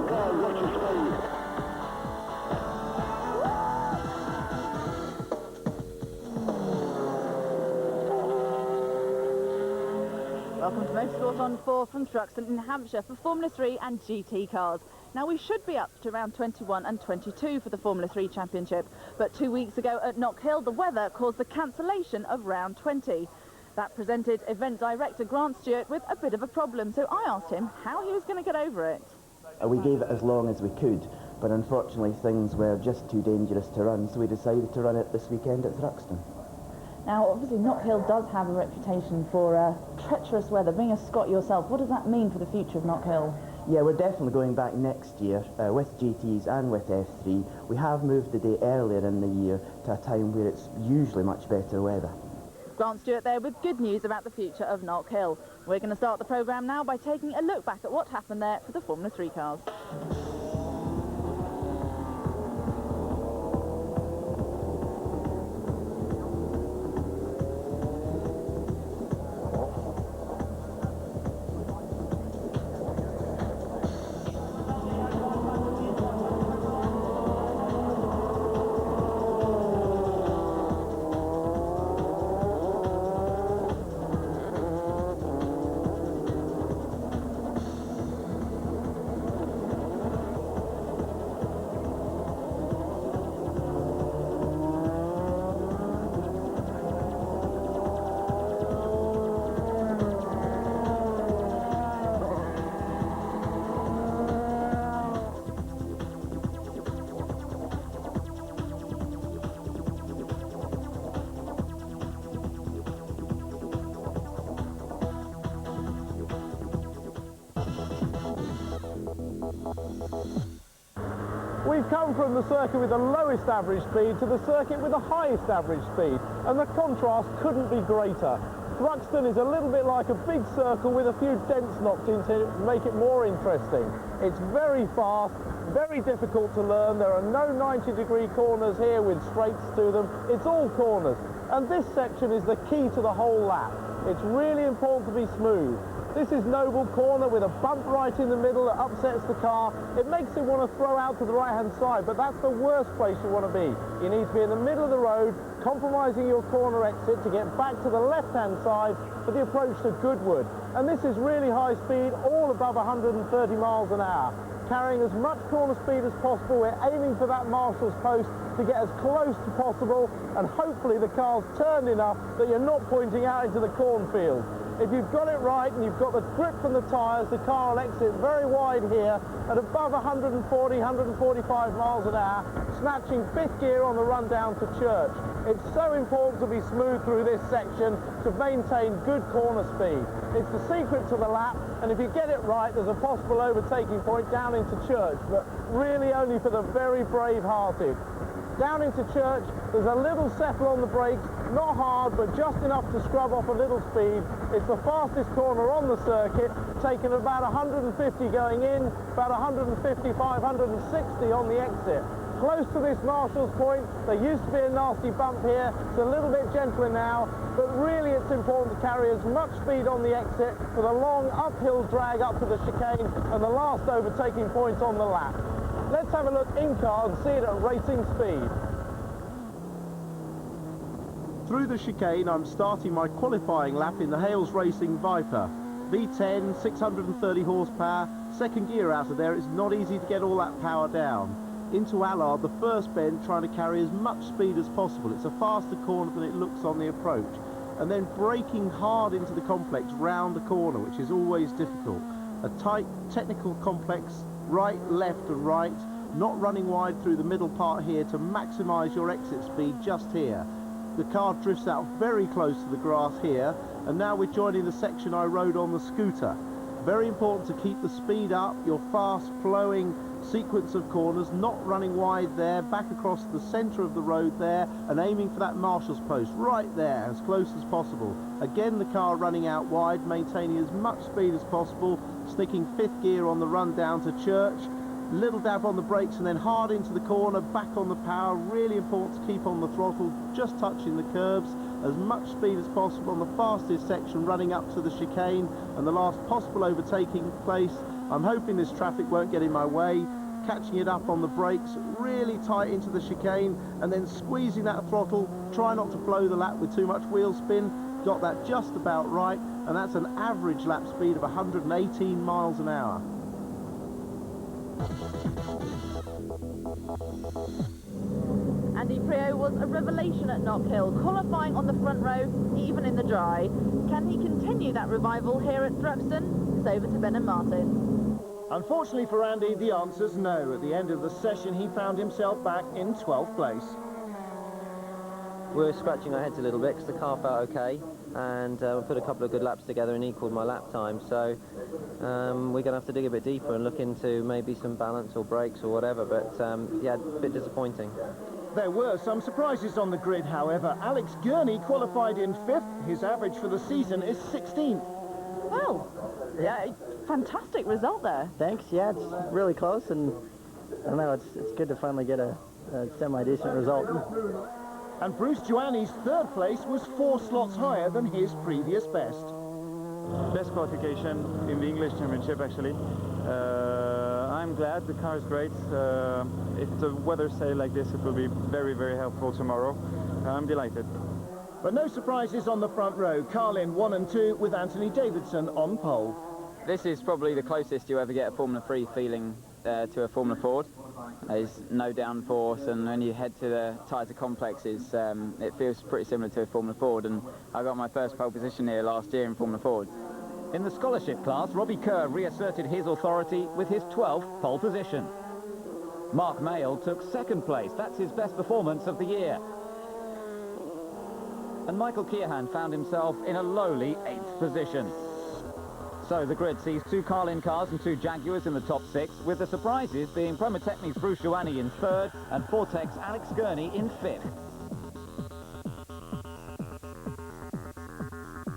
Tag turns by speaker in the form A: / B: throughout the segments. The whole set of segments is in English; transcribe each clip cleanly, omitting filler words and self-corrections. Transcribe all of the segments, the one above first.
A: Welcome to Motorsport on 4 from Thruxton in Hampshire for Formula 3 and GT cars. Now we should be up to round 21 and 22 for the Formula 3 Championship, but 2 weeks ago at Knock Hill the weather caused the cancellation of round 20. That presented event director Grant Stewart with a bit of a problem, so I asked him how he was going to get over it.
B: We gave it as long as we could, but unfortunately things were just too dangerous to run, so we decided to run it this weekend at Thruxton.
A: Now, obviously, Knock Hill does have a reputation for treacherous weather. Being a Scot yourself, what does that mean for the future of Knock Hill?
B: Yeah, we're definitely going back next year with GTs and with F3. We have moved the date earlier in the year to a time where it's usually much better weather.
A: Grant Stewart there with good news about the future of Knock Hill. We're going to start the programme now by taking a look back at what happened there for the Formula 3 cars.
C: We've come from the circuit with the lowest average speed to the circuit with the highest average speed, and the contrast couldn't be greater. Thruxton is a little bit like a big circle with a few dents knocked into it to make it more interesting. It's very fast, very difficult to learn. There are no 90-degree corners here with straights to them. It's all corners, and this section is the key to the whole lap. It's really important to be smooth. This is Noble Corner with a bump right in the middle that upsets the car. It makes it want to throw out to the right-hand side, but that's the worst place you want to be. You need to be in the middle of the road, compromising your corner exit to get back to the left-hand side for the approach to Goodwood. And this is really high speed, all above 130 miles an hour. Carrying as much corner speed as possible, we're aiming for that marshal's post to get as close as possible, and hopefully the car's turned enough that you're not pointing out into the cornfield. If you've got it right and you've got the grip from the tyres, the car will exit very wide here at above 140, 145 miles an hour, snatching fifth gear on the run down to Church. It's so important to be smooth through this section to maintain good corner speed. It's the secret to the lap, and if you get it right, there's a possible overtaking point down into Church, but really only for the very brave-hearted. Down into Church, there's a little settle on the brakes, not hard, but just enough to scrub off a little speed. It's the fastest corner on the circuit, taking about 150 going in, about 155, 160 on the exit. Close to this marshal's point, there used to be a nasty bump here. It's a little bit gentler now, but really it's important to carry as much speed on the exit for the long uphill drag up to the chicane and the last overtaking point on the lap. Let's have a look in car and see it at racing speed. Through the chicane, I'm starting my qualifying lap in the Hales Racing Viper. V10, 630 horsepower, second gear out of there. It's not easy to get all that power down. Into Allard, the first bend, trying to carry as much speed as possible. It's a faster corner than it looks on the approach. And then braking hard into the complex round the corner, which is always difficult. A tight technical complex, right, left and right, not running wide through the middle part here to maximise your exit speed just here. The car drifts out very close to the grass here, and now we're joining the section I rode on the scooter. Very important to keep the speed up, your fast flowing sequence of corners, not running wide there, back across the centre of the road there, and aiming for that marshal's post right there, as close as possible. Again, the car running out wide, maintaining as much speed as possible, sticking fifth gear on the run down to Church. Little dab on the brakes and then hard into the corner, back on the power. Really important to keep on the throttle, just touching the curbs. As much speed as possible on the fastest section running up to the chicane, and the last possible overtaking place
D: I'm hoping this traffic won't get in my way, catching it up on the brakes, really tight into the chicane, and then squeezing that throttle, try not to blow the lap with too much wheel spin. Got that just about right, and that's an average lap speed of 118 miles an hour.
A: Andy Priaulx was a revelation at Knock Hill, qualifying on the front row, even in the dry. Can he continue that revival here at Thruxton? It's over to Ben and Martin.
C: Unfortunately for Andy, the answer's no. At the end of the session, he found himself back in 12th place.
E: We were scratching our heads a little bit because the car felt okay, and we put a couple of good laps together and equalled my lap time, so we're going to have to dig a bit deeper and look into maybe some balance or brakes or whatever, but yeah, a bit disappointing.
C: There were some surprises on the grid, however. Alex Gurney qualified in 5th. His average for the season is 16th.
A: Well, yeah, fantastic result there.
F: Thanks, yeah, it's really close, and I don't know, it's good to finally get a semi-decent result.
C: And Bruce Joanni's 3rd place was 4 slots higher than his previous best.
G: Best qualification in the English Championship, actually. I'm glad, the car is great. If the weather stays like this, it will be very, very helpful tomorrow. I'm delighted.
C: But no surprises on the front row. Carlin 1 and 2 with Anthony Davidson on pole.
H: This is probably the closest you ever get a Formula 3 feeling to a Formula Ford. There's no downforce, and when you head to the tighter complexes, it feels pretty similar to a Formula Ford, and I got my first pole position here last year in Formula Ford.
I: In the scholarship class, Robbie Kerr reasserted his authority with his 12th pole position. Mark Mayle took 2nd place. That's his best performance of the year. And Michael Keohan found himself in a lowly 8th position. So the grid sees 2 Carlin cars and 2 Jaguars in the top 6, with the surprises being Promotechnic's Bruce Joanny in 3rd and Fortec's Alex Gurney in 5th.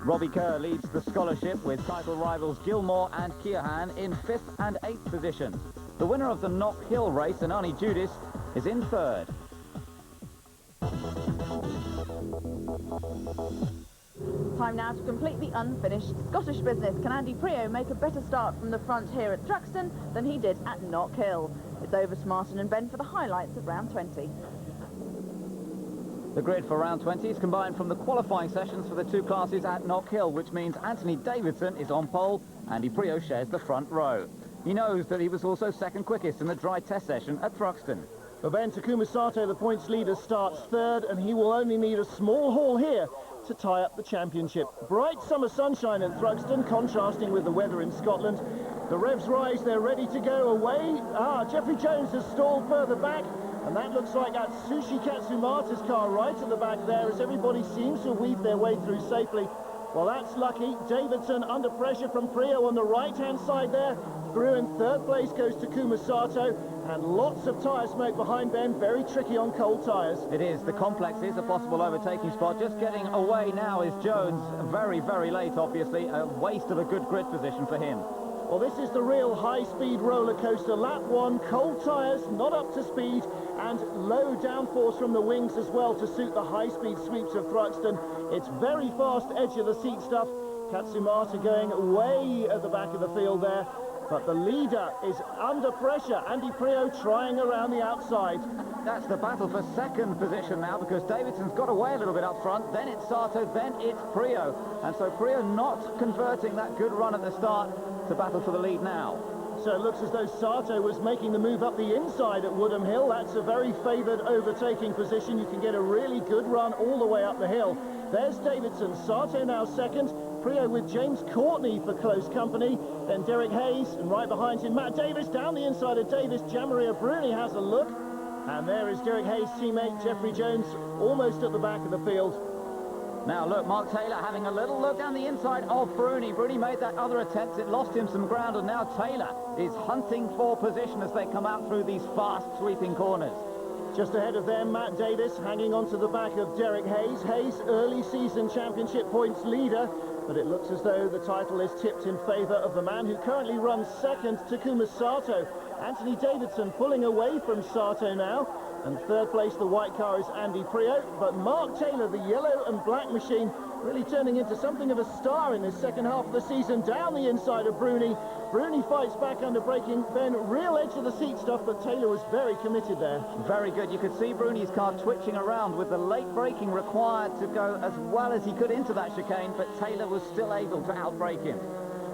I: Robbie Kerr leads the scholarship with title rivals Gilmore and Keohan in 5th and 8th positions. The winner of the Knock Hill race, Anani Judis, is in 3rd.
A: Time now to complete the unfinished Scottish business. Can Andy Priaulx make a better start from the front here at Thruxton than he did at Knock Hill? It's over to Martin and Ben for the highlights of round 20.
I: The grid for round 20 is combined from the qualifying sessions for the 2 classes at Knock Hill, which means Anthony Davidson is on pole. Andy Priaulx shares the front row. He knows that he was also 2nd quickest in the dry test session at Thruxton.
C: For Ben, Takuma Sato, the points leader, starts 3rd, and he will only need a small haul here to tie up the championship. Bright summer sunshine at Thruxton, contrasting with the weather in Scotland. The revs rise, they're ready to go away. Jeffrey Jones has stalled further back, and that looks like Atsushi Katsumata's car right at the back there, as everybody seems to weave their way through safely. Well, that's lucky. Davidson under pressure from Priaulx on the right-hand side there. Through in 3rd place goes Takuma Sato, and lots of tyre smoke behind Ben. Very tricky on cold tyres.
I: It is. The complex is a possible overtaking spot. Just getting away now is Jones. Very, very late, obviously. A waste of a good grid position for him.
C: Well, this is the real high-speed roller coaster. Lap 1, cold tyres, not up to speed, and low downforce from the wings as well to suit the high-speed sweeps of Thruxton. It's very fast edge-of-the-seat stuff. Katsumata going way at the back of the field there. But the leader is under pressure. Andy Priaulx trying around the outside.
I: That's the battle for 2nd position now, because Davidson's got away a little bit up front. Then it's Sato, then it's Priaulx. And so Priaulx not converting that good run at the start to battle for the lead now.
C: So it looks as though Sato was making the move up the inside at Woodham Hill. That's a very favoured overtaking position. You can get a really good run all the way up the hill. There's Davidson. Sato now 2nd. Priaulx with James Courtney for close company. Then Derek Hayes, and right behind him, Matt Davis. Down the inside of Davis, Gianmaria Bruni has a look. And there is Derek Hayes' teammate, Jeffrey Jones, almost at the back of the field.
I: Now look, Mark Taylor having a little look down the inside of Bruni. Bruni made that other attempt, it lost him some ground, and now Taylor is hunting for position as they come out through these fast sweeping corners.
C: Just ahead of them, Matt Davis hanging on to the back of Derek Hayes. Hayes, early season championship points leader, but it looks as though the title is tipped in favour of the man who currently runs 2nd, Takuma Sato. Anthony Davidson pulling away from Sato now. And 3rd place, the white car, is Andy Priaulx. But Mark Taylor, the yellow and black machine, really turning into something of a star in this second half of the season. Down the inside of Bruni. Bruni fights back under braking, then real edge of the seat stuff, but Taylor was very committed there.
I: Very good. You could see Bruni's car twitching around with the late braking required to go as well as he could into that chicane, but Taylor was still able to outbrake him.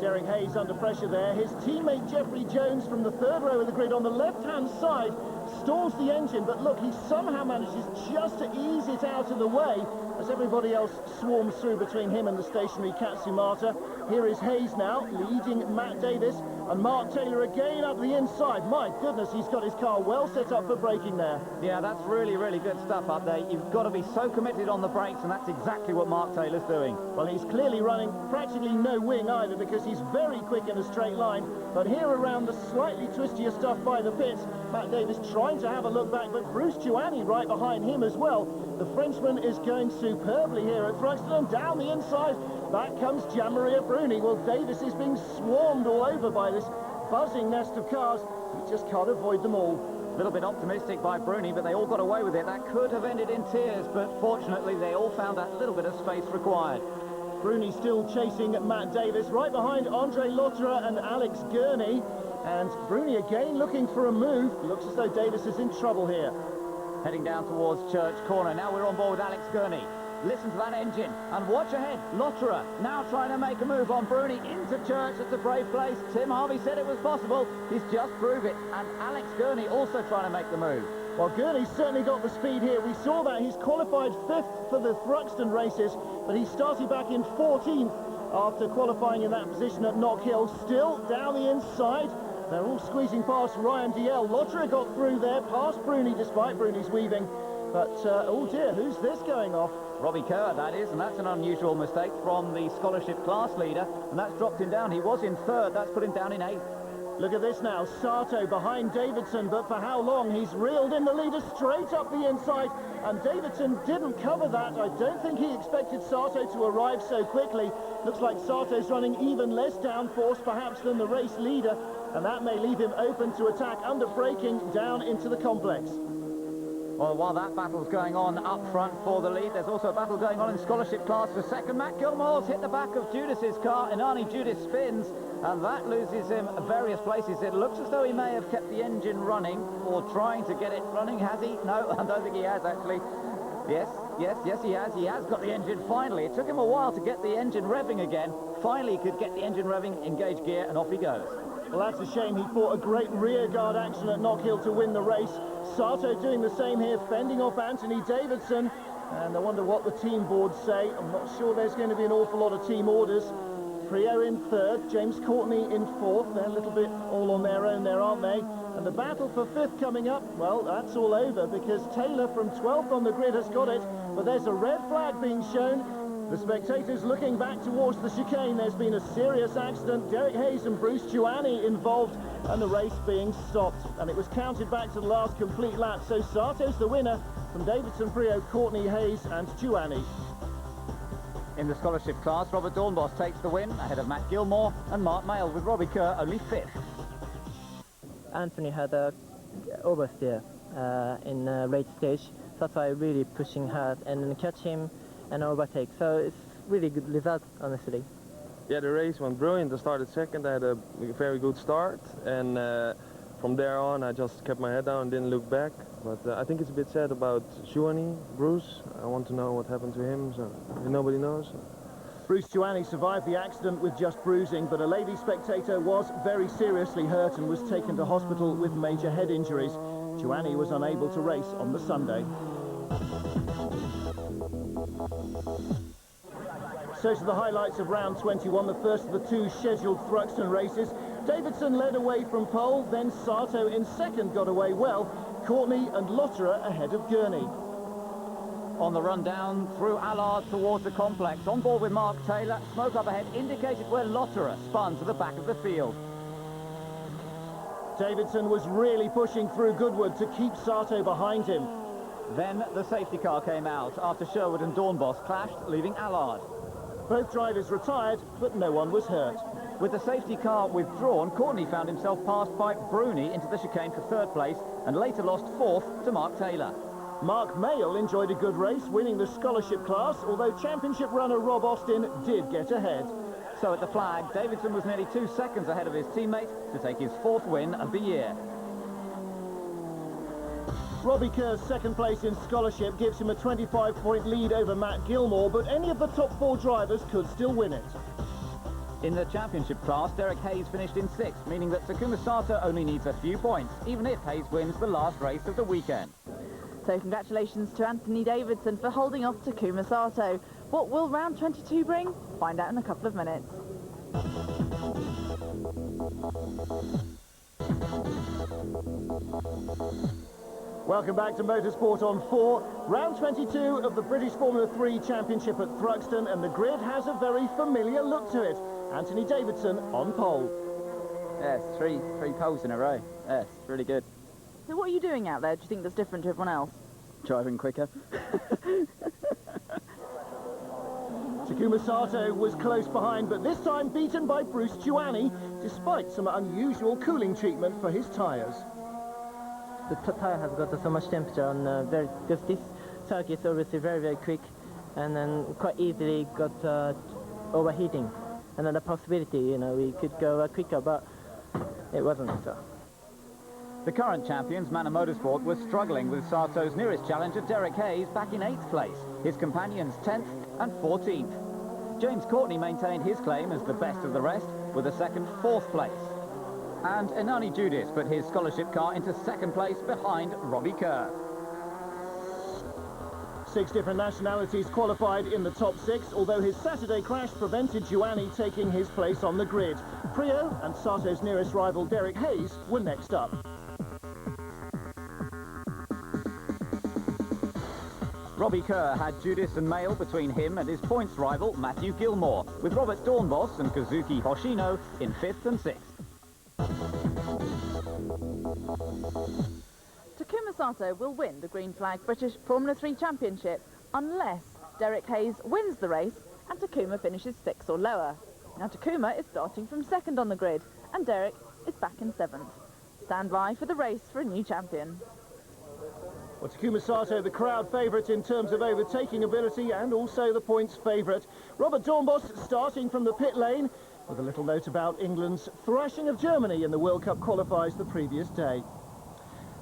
C: Derek Hayes under pressure there. His teammate Jeffrey Jones from the third row of the grid on the left-hand side stalls the engine, but look, he somehow manages just to ease it out of the way as everybody else swarms through between him and the stationary Katsumata. Here is Hayes now, leading Matt Davis, and Mark Taylor again up the inside. My goodness, he's got his car well set up for braking there.
I: Yeah, that's really, really good stuff up there. You've got to be so committed on the brakes, and that's exactly what Mark Taylor's doing.
C: Well, he's clearly running practically no wing either, because he's very quick in a straight line. But here around the slightly twistier stuff by the pits, Matt Davis trying to have a look back, but Bruce Giuani right behind him as well. The Frenchman is going superbly here at Thruxton, and down the inside, back comes Gianmaria Bruni. Well, Davis is being swarmed all over by this buzzing nest of cars. He just can't avoid them all.
I: A little bit optimistic by Bruni, but they all got away with it. That could have ended in tears, but fortunately they all found that little bit of space required.
C: Bruni still chasing Matt Davis, right behind André, Lotterer and Alex Gurney. And Bruni again looking for a move. Looks as though Davis is in trouble here.
I: Heading down towards Church Corner. Now we're on board with Alex Gurney. Listen to that engine and watch ahead. Lotterer now trying to make a move on Bruni into Church. It's a brave place. Tim Harvey said it was possible. He's just proved it. And Alex Gurney also trying to make the move.
C: Well, Gurney's certainly got the speed here. We saw that. He's qualified 5th for the Thruxton races, but he started back in 14th after qualifying in that position at Knock Hill. Still down the inside. They're all squeezing past Ryan DL. Lotterer got through there, past Bruni, despite Bruni's weaving. But, oh dear, who's this going off?
I: Robbie Kerr, that is, and that's an unusual mistake from the scholarship class leader, and that's dropped him down. He was in 3rd, that's put him down in 8th.
C: Look at this now, Sato behind Davidson, but for how long? He's reeled in the leader straight up the inside, and Davidson didn't cover that. I don't think he expected Sato to arrive so quickly. Looks like Sato's running even less downforce perhaps than the race leader, and that may leave him open to attack under braking down into the complex.
I: Well, while that battle's going on up front for the lead, there's also a battle going on in scholarship class for second. Matt Gilmore's hit the back of Judas's car, and Arnie Judas spins, and that loses him various places. It looks as though he may have kept the engine running, or trying to get it running. Has he? No, I don't think he has, actually. Yes, he has. He has got the engine finally. It took him a while to get the engine revving again. Finally, he could get the engine revving, engage gear, and off he goes.
C: Well, that's a shame. He fought a great rear guard action at Knock Hill to win the race. Sato doing the same here, fending off Anthony Davidson. And I wonder what the team boards say. I'm not sure there's going to be an awful lot of team orders. Priaulx in 3rd, James Courtney in 4th. They're a little bit all on their own there, aren't they? And the battle for 5th coming up, well, that's all over, because Taylor from 12th on the grid has got it. But there's a red flag being shown. The spectators looking back towards the chicane. There's been a serious accident. Derek Hayes and Bruce Giuani involved, and the race being stopped. And it was counted back to the last complete lap. So Sato's the winner from Davidson, Priaulx, Courtney, Hayes and Giuani.
I: In the scholarship class, Robert Doornbos takes the win ahead of Matt Gilmore and Mark Mayle, with Robbie Kerr only 5th.
F: Anthony had a oversteer in late stage. That's why really pushing hard and then catch him and overtake. So it's really good result, honestly.
J: Yeah, the race went brilliant. I started 2nd. I had a very good start, and from there on I just kept my head down and didn't look back. But I think it's a bit sad about Giuani, Bruce. I want to know what happened to him, so nobody knows.
C: Bruce Giuani survived the accident with just bruising, but a lady spectator was very seriously hurt and was taken to hospital with major head injuries. Giuani was unable to race on the Sunday. So to the highlights of round 21, the first of the 2 scheduled Thruxton races. Davidson led away from pole, then Sato in 2nd got away well. Courtney and Lotterer ahead of Gurney.
I: On the run down through Allard towards the complex, on board with Mark Taylor. Smoke up ahead indicated where Lotterer spun to the back of the field.
C: Davidson was really pushing through Goodwood to keep Sato behind him.
I: Then the safety car came out after Sherwood and Doornbos clashed, leaving Allard.
C: Both drivers retired, but no one was hurt.
I: With the safety car withdrawn, Courtney found himself passed by Bruni into the chicane for 3rd place, and later lost 4th to Mark Taylor.
C: Mark Mayle enjoyed a good race, winning the scholarship class, although championship runner Rob Austin did get ahead.
I: So at the flag, Davidson was nearly 2 seconds ahead of his teammate to take his 4th win of the year.
C: Robbie Kerr's second place in scholarship gives him a 25-point lead over Matt Gilmore, but any of the top 4 drivers could still win it.
I: In the championship class, Derek Hayes finished in 6th, meaning that Takuma Sato only needs a few points, even if Hayes wins the last race of the weekend.
A: So congratulations to Anthony Davidson for holding off Takuma Sato. What will round 22 bring? Find out in a couple of minutes.
C: Welcome back to Motorsport on 4. Round 22 of the British Formula 3 Championship at Thruxton, and the grid has a very familiar look to it. Anthony Davidson on pole.
H: Yes, three poles in a row. Yes, really good.
A: So what are you doing out there? Do you think that's different to everyone else?
H: Driving quicker.
C: Takuma Sato was close behind, but this time beaten by Bruce Giuani, despite some unusual cooling treatment for his tyres.
F: The tyre has got so much temperature on because this circuit is obviously very, very quick, and then quite easily got overheating. And then the possibility, you know, we could go quicker, but it wasn't so.
I: The current champions, Manor Motorsport, was struggling with Sato's nearest challenger, Derek Hayes, back in 8th place. His companions 10th and 14th. James Courtney maintained his claim as the best of the rest, with a second 4th place. And Inani Judis put his scholarship car into 2nd place behind Robbie Kerr.
C: 6 different nationalities qualified in the top 6, although his Saturday crash prevented Giuani taking his place on the grid. Priaulx and Sato's nearest rival Derek Hayes were next up.
I: Robbie Kerr had Judis and Mayle between him and his points rival Matthew Gilmore, with Robert Doornbos and Kazuki Hoshino in 5th and 6th.
A: Takuma Sato will win the green flag British Formula 3 Championship unless Derek Hayes wins the race and Takuma finishes 6th or lower. Now Takuma is starting from 2nd on the grid and Derek is back in 7th. Stand by for the race for a new champion.
C: Well, Takuma Sato, the crowd favourite in terms of overtaking ability and also the points favourite. Robert Doornbos starting from the pit lane with a little note about England's thrashing of Germany in the World Cup qualifiers the previous day.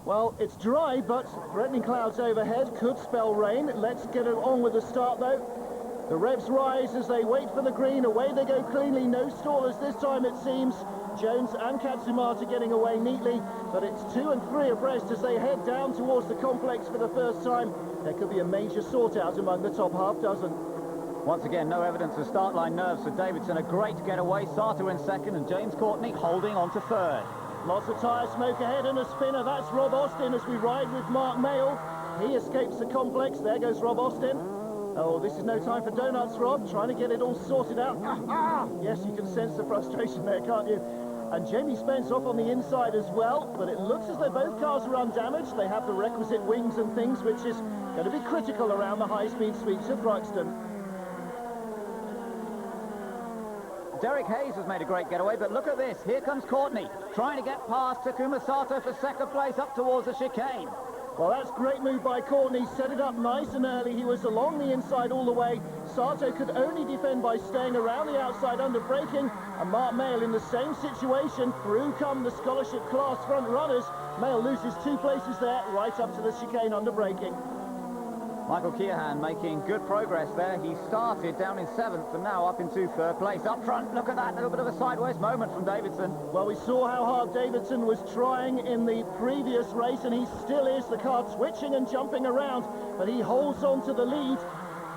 C: Well, it's dry, but threatening clouds overhead could spell rain. Let's get on with the start, though. The revs rise as they wait for the green. Away they go cleanly. No stallers this time, it seems. Jones and Katsumata getting away neatly, but it's 2 and 3 abreast as they head down towards the complex for the first time. There could be a major sort-out among the top half dozen.
I: Once again, no evidence of start-line nerves for Davidson. A great getaway. Sato in 2nd and James Courtney holding on to 3rd.
C: Lots of tyre smoke ahead and a spinner. That's Rob Austin as we ride with Mark Mayle. He escapes the complex. There goes Rob Austin. Oh, this is no time for donuts, Rob. Trying to get it all sorted out. Yes, you can sense the frustration there, can't you? And Jamie Spence off on the inside as well, but it looks as though both cars are undamaged. They have the requisite wings and things, which is going to be critical around the high-speed sweeps of Thruxton.
I: Derek Hayes has made a great getaway, but look at this. Here comes Courtney, trying to get past Takuma Sato for 2nd place up towards the chicane.
C: Well, that's a great move by Courtney. Set it up nice and early. He was along the inside all the way. Sato could only defend by staying around the outside under braking. And Mark Mayle in the same situation. Through come the scholarship class front runners. Mayle loses 2 places there, right up to the chicane under braking.
I: Michael Keohan making good progress there. He started down in 7th and now up into 3rd place. Up front, look at that, little bit of a sideways moment from Davidson.
C: Well, we saw how hard Davidson was trying in the previous race, and he still is. The car twitching and jumping around, but he holds on to the lead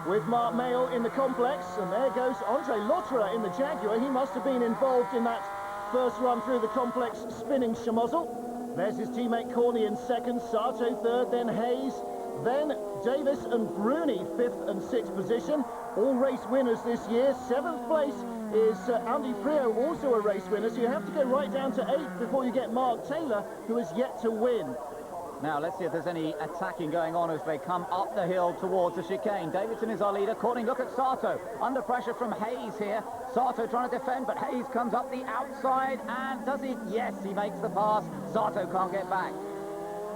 C: with Mark Mayle in the complex. And there goes André Lotterer in the Jaguar. He must have been involved in that first run through the complex spinning schmozzle. There's his teammate Courtney in 2nd, Sato 3rd, then Hayes. Then Davis and Bruni, 5th and 6th position. All race winners this year. 7th place is Andy Priaulx, also a race winner. So you have to go right down to 8th before you get Mark Taylor, who has yet to win.
I: Now, let's see if there's any attacking going on as they come up the hill towards the chicane. Davidson is our leader. Courtney, look at Sato. Under pressure from Hayes here. Sato trying to defend, but Hayes comes up the outside. And does he? Yes, he makes the pass. Sato can't get back.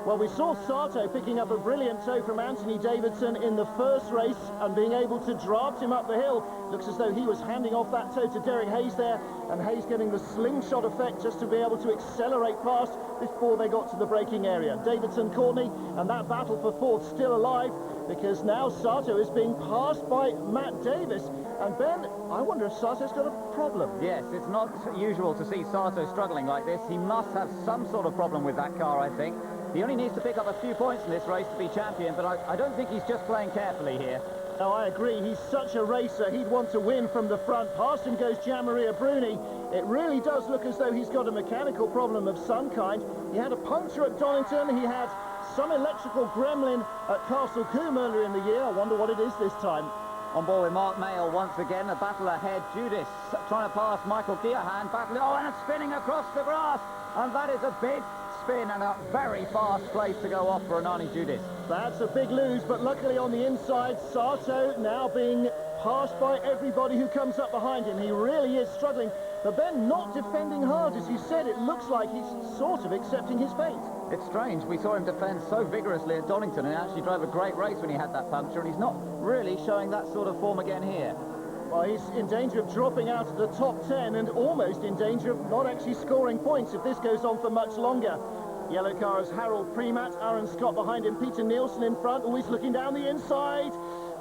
D: Well, we saw Sato picking up a brilliant tow from Anthony Davidson in the first race and being able to draft him up the hill. Looks as though he was handing off that tow to Derek Hayes there, and Hayes getting the slingshot effect just to be able to accelerate past before they got to the braking area. Davidson, Courtney, and that battle for fourth still alive, because now Sato is being passed by Matt Davis. And Ben, I wonder if Sato's got a problem.
I: Yes, it's not usual to see Sato struggling like this. He must have some sort of problem with that car, I think. He only needs to pick up a few points in this race to be champion, but I don't think he's just playing carefully here.
D: No, I agree. He's such a racer. He'd want to win from the front. Past him goes Gianmaria Bruni. It really does look as though he's got a mechanical problem of some kind. He had a puncture at Donington. He had some electrical gremlin at Castle Combe earlier in the year. I wonder what it is this time.
I: On board with Mark Mayle once again, a battle ahead. Judas trying to pass Michael Keohan, battling, and it's spinning across the grass, and that is a big spin and a very fast place to go off for Anani Judas.
D: That's a big lose, but luckily on the inside, Sato now being passed by everybody who comes up behind him. He really is struggling, but Ben not defending hard. As you said, it looks like he's sort of accepting his fate.
I: It's strange. We saw him defend so vigorously at Donington and actually drove a great race when he had that puncture, and he's not really showing that sort of form again here.
D: Well, he's in danger of dropping out of the top 10 and almost in danger of not actually scoring points if this goes on for much longer. Yellow car is Harold Premat, Aaron Scott behind him, Peter Nielsen in front, always looking down the inside.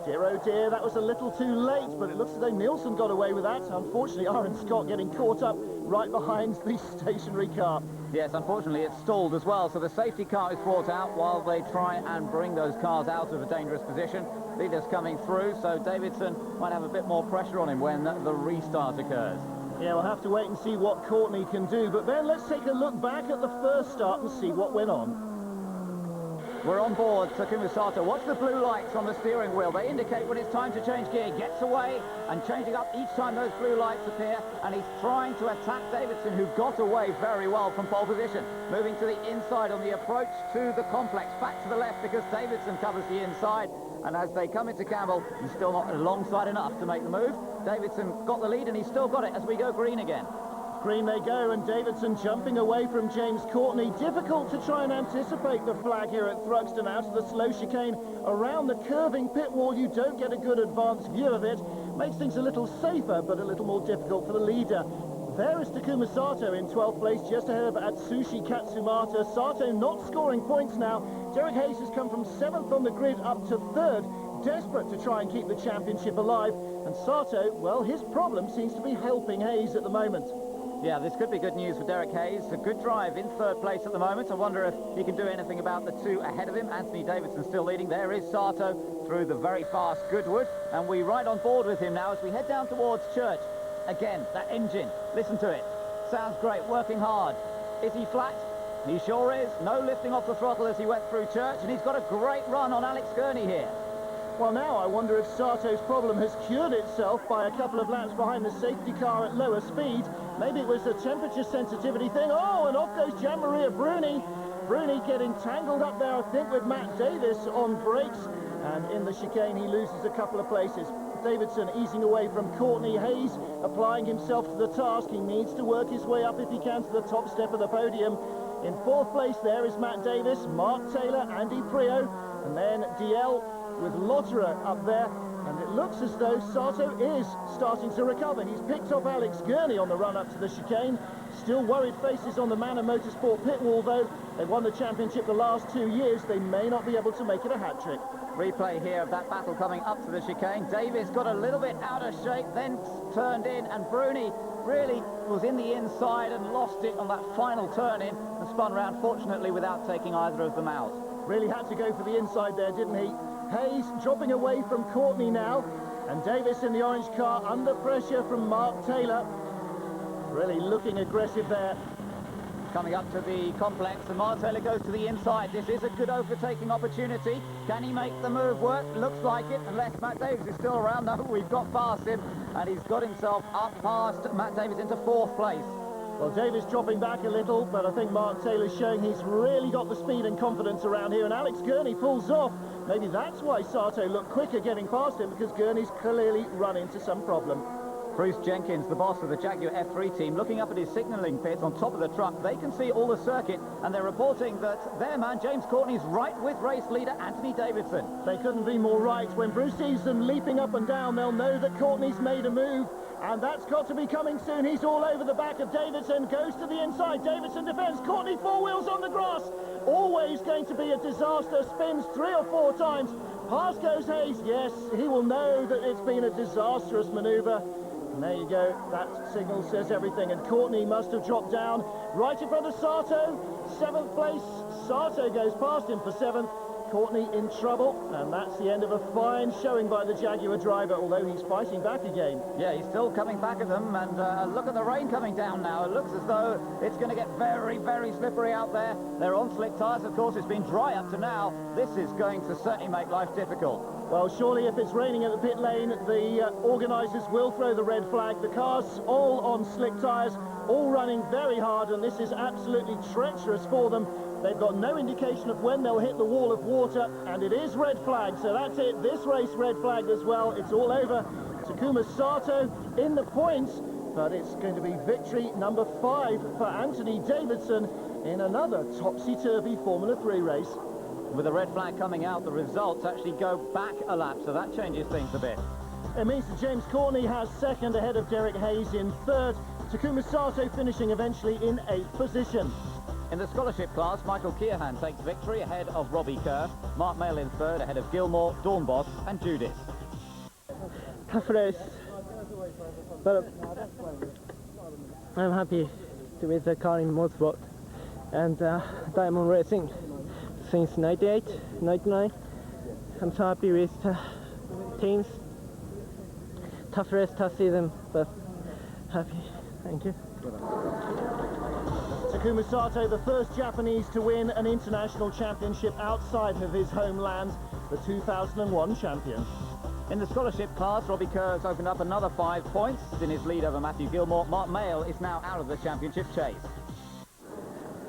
D: Dear oh dear, that was a little too late, but it looks as though Nielsen got away with that. Unfortunately, Aaron Scott getting caught up right behind the stationary car.
I: Yes, unfortunately, it's stalled as well, so the safety car is brought out while they try and bring those cars out of a dangerous position. Leaders coming through, so Davidson might have a bit more pressure on him when the restart occurs.
D: Yeah, we'll have to wait and see what Courtney can do, but then let's take a look back at the first start and see what went on.
I: We're on board, Takuma Sato. Watch the blue lights on the steering wheel. They indicate when it's time to change gear. He gets away and changing up each time those blue lights appear, and he's trying to attack Davidson, who got away very well from pole position. Moving to the inside on the approach to the complex. Back to the left because Davidson covers the inside, and as they come into Campbell, he's still not alongside enough to make the move. Davidson got the lead, and he's still got it as we go green again.
D: Green they go, and Davidson jumping away from James Courtney. Difficult to try and anticipate the flag here at Thruxton out of the slow chicane. Around the curving pit wall, you don't get a good advanced view of it. Makes things a little safer, but a little more difficult for the leader. There is Takuma Sato in 12th place, just ahead of Atsushi Katsumata. Sato not scoring points now. Derek Hayes has come from 7th on the grid up to 3rd, desperate to try and keep the championship alive. And Sato, well, his problem seems to be helping Hayes at the moment.
I: Yeah, this could be good news for Derek Hayes. A good drive in 3rd place at the moment. I wonder if he can do anything about the two ahead of him. Anthony Davidson still leading. There is Sato through the very fast Goodwood. And we ride on board with him now as we head down towards Church. Again, that engine. Listen to it. Sounds great, working hard. Is he flat? He sure is. No lifting off the throttle as he went through Church. And he's got a great run on Alex Gurney here.
D: Well, now I wonder if Sato's problem has cured itself by a couple of laps behind the safety car at lower speed. Maybe it was a temperature sensitivity thing. Oh, and off goes Gianmaria Bruni. Bruni getting tangled up there, I think, with Matt Davis on brakes. And in the chicane, he loses a couple of places. Davidson easing away from Courtney. Hayes applying himself to the task. He needs to work his way up if he can to the top step of the podium. In 4th place there is Matt Davis, Mark Taylor, Andy Priaulx, and then DL with Lotterer up there, and it looks as though Sato is starting to recover. He's picked off Alex Gurney on the run up to the chicane. Still worried faces on the Manor Motorsport pit wall though. They've won the championship the last 2 years. They may not be able to make it a hat-trick.
I: Replay here of that battle coming up to the chicane. Davis got a little bit out of shape, then turned in, and Bruni really was in the inside and lost it on that final turn in and spun round, fortunately without taking either of them out.
D: Really had to go for the inside there, didn't he? Hayes dropping away from Courtney now, and Davis in the orange car under pressure from Mark Taylor. Really looking aggressive there.
I: Coming up to the complex, and Mark Taylor goes to the inside. This is a good overtaking opportunity. Can he make the move work? Looks like it, unless Matt Davis is still around. No, we've got past him, and he's got himself up past Matt Davis into 4th place.
D: Well, Davis dropping back a little, but I think Mark Taylor's showing he's really got the speed and confidence around here, and Alex Gurney pulls off. Maybe that's why Sato looked quicker getting past him, because Gurney's clearly run into some problem.
I: Bruce Jenkins, the boss of the Jaguar F3 team, looking up at his signalling pit on top of the truck. They can see all the circuit, and they're reporting that their man, James Courtney's right with race leader Anthony Davidson.
C: They couldn't be more right. When Bruce sees them leaping up and down, they'll know that Courtney's made a move, and that's got to be coming soon. He's all over the back of Davidson, goes to the inside. Davidson defends. Courtney, four wheels on the grass. Always going to be a disaster. Spins 3 or 4 times. Past goes Hayes. Yes, he will know that it's been a disastrous manoeuvre. And there you go, that signal says everything, and Courtney must have dropped down right in front of Sato. 7th place, Sato goes past him for 7th. Courtney in trouble, and that's the end of a fine showing by the Jaguar driver, although he's fighting back again.
I: Yeah, he's still coming back at them, and look at the rain coming down now. It looks as though it's going to get very, very slippery out there. They're on slick tyres, of course. It's been dry up to now. This is going to certainly make life difficult.
C: Well, surely if it's raining at the pit lane, the organisers will throw the red flag. The cars all on slick tyres, all running very hard, and this is absolutely treacherous for them. They've got no indication of when they'll hit the wall of water, and it is red flag, so that's it. This race red flagged as well. It's all over. Takuma Sato in the points, but it's going to be victory number 5 for Anthony Davidson in another topsy-turvy Formula 3 race.
I: With the red flag coming out, the results actually go back a lap, so that changes things a bit.
C: It means that James Courtney has 2nd ahead of Derek Hayes in 3rd. Takuma Sato finishing eventually in 8th position.
I: In the scholarship class, Michael Keohan takes victory ahead of Robbie Kerr. Mark Mail in 3rd ahead of Gilmore, Doornbos and Judith.
F: Tough race, but I'm happy with the car in Motorsport and Diamond Racing since 98, 99. I'm so happy with teams. Tough race, tough season, but happy. Thank you.
C: Takuma Sato, the first Japanese to win an international championship outside of his homeland, the 2001 champion.
I: In the scholarship class, Robbie Kerr has opened up another 5 points in his lead over Matthew Gilmore. Mark Mail is now out of the championship chase.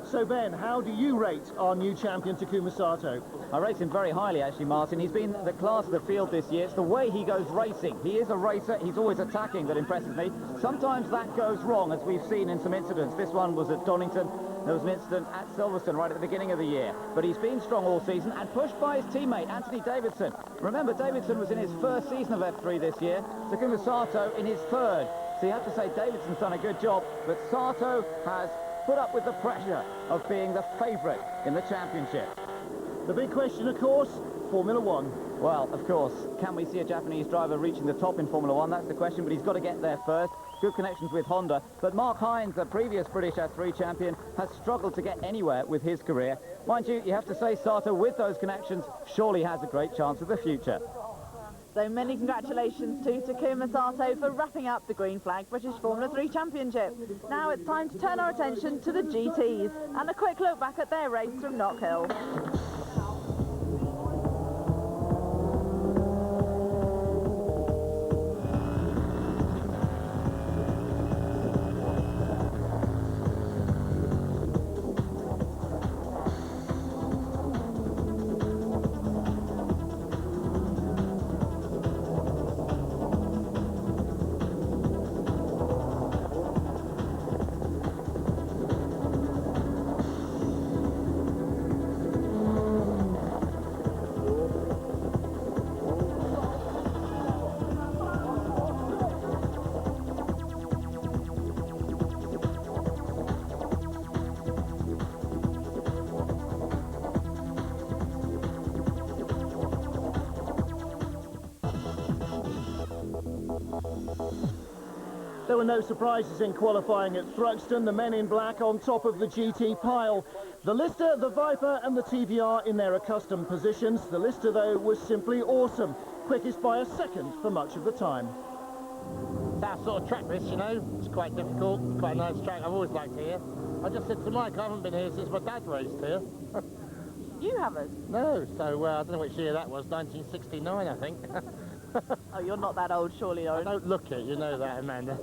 C: So Ben, how do you rate our new champion Takuma Sato?
I: I rate him very highly, actually, Martin. He's been the class of the field this year. It's the way he goes racing. He is a racer. He's always attacking that impresses me. Sometimes that goes wrong, as we've seen in some incidents. This one was at Donington. There was an incident at Silverstone right at the beginning of the year. But he's been strong all season and pushed by his teammate, Anthony Davidson. Remember, Davidson was in his 1st season of F3 this year. Takuma Sato in his 3rd. So you have to say Davidson's done a good job, but Sato has put up with the pressure of being the favourite in the championship.
C: The big question, of course, Formula 1.
I: Well, of course, can we see a Japanese driver reaching the top in Formula 1? That's the question, but he's got to get there first. Good connections with Honda, but Mark Hines, a previous British F3 champion, has struggled to get anywhere with his career. Mind you, you have to say Sato, with those connections, surely has a great chance of the future.
A: So many congratulations to Takuma Sato for wrapping up the green flag British Formula 3 Championship. Now it's time to turn our attention to the GTs and a quick look back at their race from Knock Hill.
C: There were no surprises in qualifying at Thruxton. The men in black on top of the GT pile. The Lister, the Viper and the TVR in their accustomed positions. The Lister, though, was simply awesome. Quickest by a second for much of the time.
K: That sort of track this, you know. It's quite difficult, quite a nice track. I've always liked here. I just said to Mike, I haven't been here since my dad raced here.
A: You haven't?
K: No, so I don't know which year that was, 1969, I think.
A: Oh, you're not that old, surely, though.
K: I don't look it, you know that, Amanda.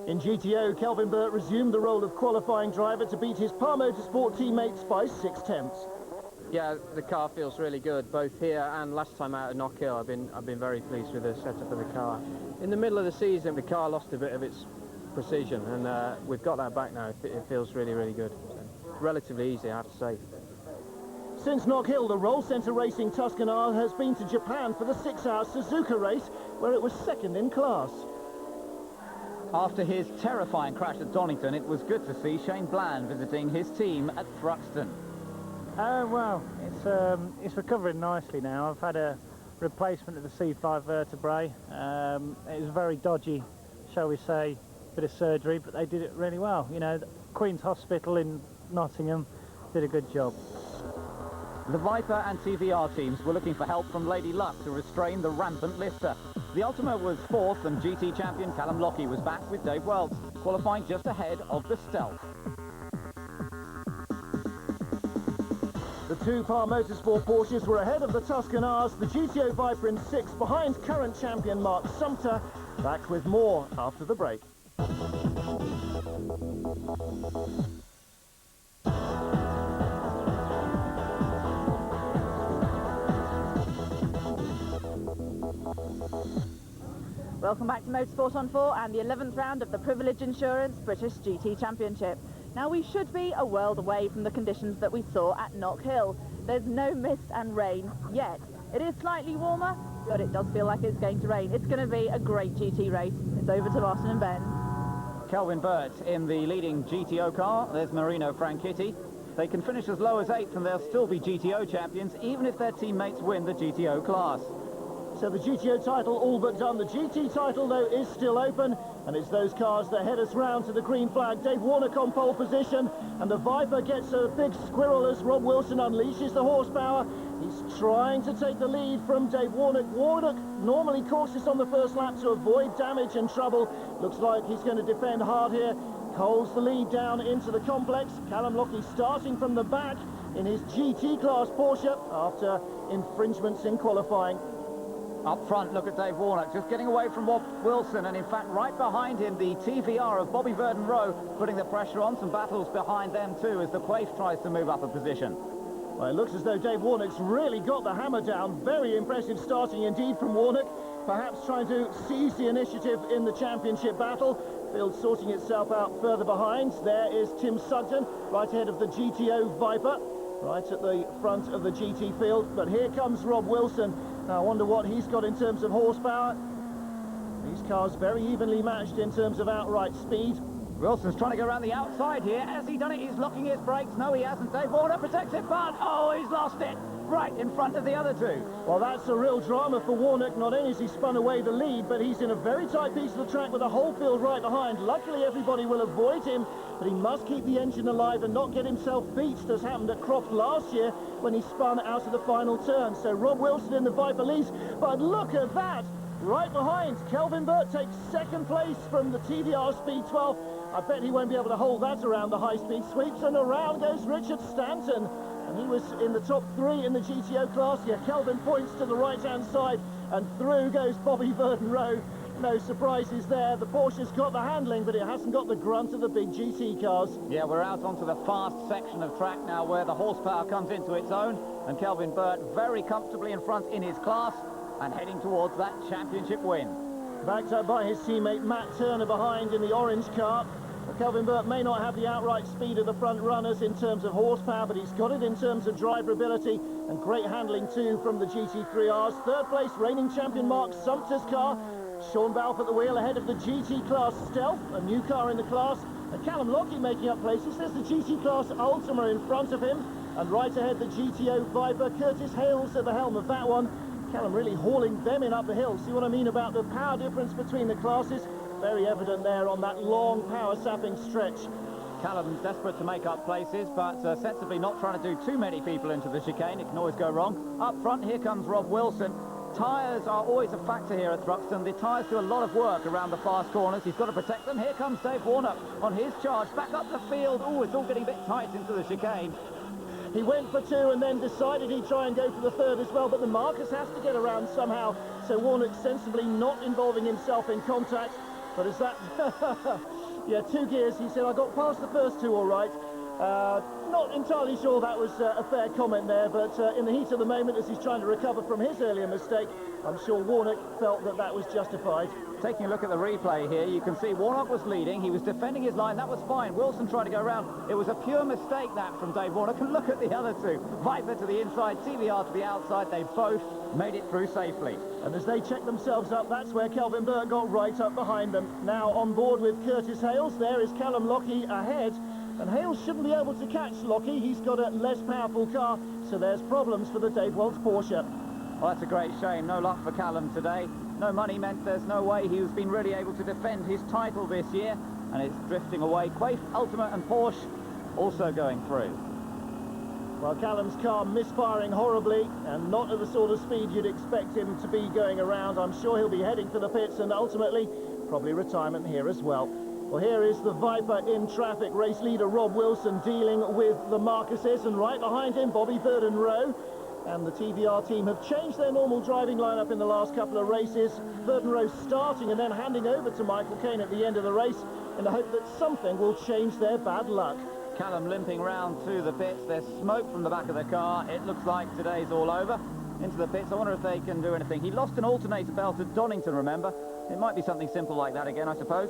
C: In GTO, Kelvin Burt resumed the role of qualifying driver to beat his Par Motorsport teammates by 6 tenths.
L: Yeah, the car feels really good, both here and last time out at Knock Hill. I've been very pleased with the setup of the car. In the middle of the season, the car lost a bit of its precision, and we've got that back now. It feels really, really good. So, relatively easy, I have to say.
C: Since Knock Hill, the Roll Centre Racing Tuscan has been to Japan for the 6-hour Suzuka race, where it was second in class.
I: After his terrifying crash at Donington, it was good to see Shane Bland visiting his team at Thruxton.
M: Well, it's recovering nicely now. I've had a replacement of the C5 vertebrae. It was very dodgy, shall we say, bit of surgery, but they did it really well. You know, the Queen's Hospital in Nottingham did a good job.
I: The Viper and TVR teams were looking for help from Lady Luck to restrain the rampant Lister. The Ultima was fourth, and GT champion Callum Lockie was back with Dave Wells, qualifying just ahead of the Stealth.
C: The two Par Motorsport Porsches were ahead of the Tuscan R's, the GTO Viper in 6th, behind current champion Mark Sumter. Back with more after the break.
A: Welcome back to Motorsport on 4 and the 11th round of the Privilege Insurance British GT Championship. Now, we should be a world away from the conditions that we saw at Knock Hill. There's no mist and rain yet. It is slightly warmer, but it does feel like it's going to rain. It's going to be a great GT race. It's over to Martin and Ben.
I: Kelvin Burt in the leading GTO car. There's Marino Franchitti. They can finish as low as 8th and they'll still be GTO champions, even if their teammates win the GTO class.
C: So the GTO title all but done. The GT title, though, is still open, and it's those cars that head us round to the green flag. Dave Warnock on pole position, and the Viper gets a big squirrel as Rob Wilson unleashes the horsepower. He's trying to take the lead from Dave Warnock. Warnock normally cautious on the first lap to avoid damage and trouble. Looks like he's going to defend hard here. Holds the lead down into the complex. Callum Lockie starting from the back in his GT class Porsche after infringements in qualifying.
I: Up front, look at Dave Warnock, just getting away from Rob Wilson, and in fact right behind him the TVR of Bobby Verdon Rowe, putting the pressure on. Some battles behind them too as the Quaife tries to move up a position.
C: Well, it looks as though Dave Warnock's really got the hammer down. Very impressive starting indeed from Warnock, perhaps trying to seize the initiative in the championship battle. Field sorting itself out further behind. There is Tim Sugden right ahead of the GTO Viper, right at the front of the GT field. But here comes Rob Wilson. Now, I wonder what he's got in terms of horsepower. These cars very evenly matched in terms of outright speed.
I: Wilson's trying to go around the outside here. Has he done it? He's locking his brakes. No, he hasn't. Dave Warnock protects it, but oh, he's lost it right in front of the other two.
C: Well, that's a real drama for Warnock. Not only has he spun away the lead, but he's in a very tight piece of the track with the whole field right behind. Luckily, everybody will avoid him, but he must keep the engine alive and not get himself beached, as happened at Croft last year when he spun out of the final turn. So Rob Wilson in the Viper leads, but look at that! Right behind, Kelvin Burt takes second place from the TVR Speed 12. I bet he won't be able to hold that around the high-speed sweeps, and around goes Richard Stanton. And he was in the top 3 in the GTO class here. Kelvin points to the right-hand side, and through goes Bobby Verdon Rowe. No surprises there. The Porsche's got the handling, but it hasn't got the grunt of the big GT cars.
I: Yeah, we're out onto the fast section of track now where the horsepower comes into its own, and Kelvin Burt very comfortably in front in his class and heading towards that championship win.
C: Backed up by his teammate Matt Turner behind in the orange car. Well, Kelvin Burt may not have the outright speed of the front runners in terms of horsepower, but he's got it in terms of driverability and great handling too from the GT3Rs. Third place, reigning champion Mark Sumter's car. Sean Balfe at the wheel ahead of the GT class Stealth, a new car in the class. And Callum Lockie making up places. There's the GT class Ultima in front of him. And right ahead the GTO Viper. Curtis Hales at the helm of that one. Callum really hauling them in up the hill. See what I mean about the power difference between the classes? Very evident there on that long power sapping stretch.
I: Callum desperate to make up places, but sensibly not trying to do too many people into the chicane. It can always go wrong. Up front, here comes Rob Wilson. Tyres are always a factor here at Thruxton. The tyres do a lot of work around the fast corners. He's got to protect them. Here comes Dave Warnock on his charge. Back up the field. Oh, it's all getting a bit tight into the chicane.
C: He went for 2 and then decided he'd try and go for the 3rd as well, but the Marcus has to get around somehow. So Warnock sensibly not involving himself in contact. But as that... yeah, 2 gears, he said, I got past the first 2 all right. Not entirely sure that was a fair comment there, but in the heat of the moment, as he's trying to recover from his earlier mistake, I'm sure Warnock felt that that was justified.
I: Taking a look at the replay here, you can see Warnock was leading, he was defending his line, that was fine. Wilson tried to go around. It was a pure mistake, that, from Dave Warnock. And look at the other two. Viper to the inside, TVR to the outside. They both made it through safely.
C: And as they check themselves up, that's where Kelvin Burt got right up behind them. Now on board with Curtis Hales, there is Callum Lockie ahead. And Hales shouldn't be able to catch Lockie. He's got a less powerful car, so there's problems for the Dave Waltz Porsche.
I: Well, that's a great shame. No luck for Callum today. No money meant there's no way he was been really able to defend his title this year, and it's drifting away. Quaife, Ultimate and Porsche also going through.
C: Well, Callum's car misfiring horribly and not at the sort of speed you'd expect him to be going around. I'm sure he'll be heading for the pits and ultimately probably retirement here as well. Well, here is the Viper in traffic. Race leader Rob Wilson dealing with the Marcuses, and right behind him Bobby Burden-Rowe. And the TVR team have changed their normal driving lineup in the last couple of races. Burden-Rowe starting and then handing over to Michael Caine at the end of the race in the hope that something will change their bad luck.
I: Callum limping round to the pits. There's smoke from the back of the car. It looks like today's all over. Into the pits. I wonder if they can do anything. He lost an alternator belt at Donington, remember? It might be something simple like that again, I suppose.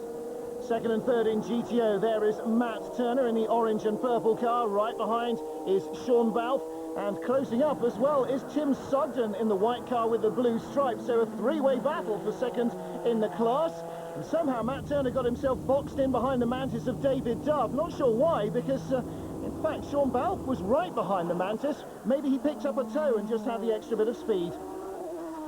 C: Second and third in GTO, there is Matt Turner in the orange and purple car. Right behind is Sean Balfe, and closing up as well is Tim Sugden in the white car with the blue stripes. So a three-way battle for second in the class. And somehow Matt Turner got himself boxed in behind the Mantis of David Dove. Not sure why, because in fact Sean Balfe was right behind the Mantis. Maybe he picked up a toe and just had the extra bit of speed.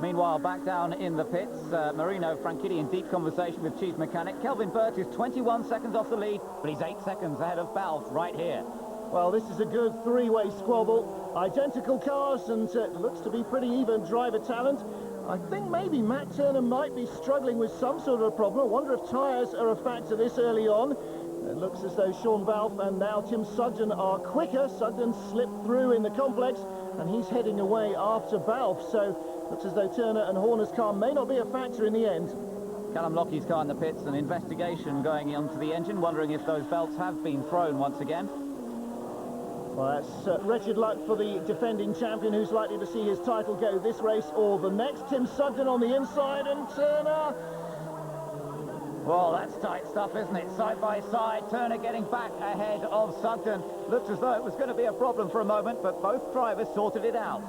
I: Meanwhile, back down in the pits, Marino Franchitti in deep conversation with chief mechanic. Kelvin Burt is 21 seconds off the lead, but he's 8 seconds ahead of Balfe right here.
C: Well, this is a good three-way squabble. Identical cars, and looks to be pretty even driver talent. I think maybe Matt Turner might be struggling with some sort of a problem. I wonder if tyres are a factor this early on. It looks as though Sean Balfe and now Tim Sugden are quicker. Sugden slipped through in the complex, and he's heading away after Balfe. So looks as though Turner and Horner's car may not be a factor in the end.
I: Callum Lockie's car in the pits, an investigation going onto the engine, wondering if those belts have been thrown once again.
C: Well, that's wretched luck for the defending champion, who's likely to see his title go this race or the next. Tim Sugden on the inside, and Turner.
I: Well, that's tight stuff, isn't it? Side by side, Turner getting back ahead of Sugden. Looked as though it was going to be a problem for a moment, but both drivers sorted it out.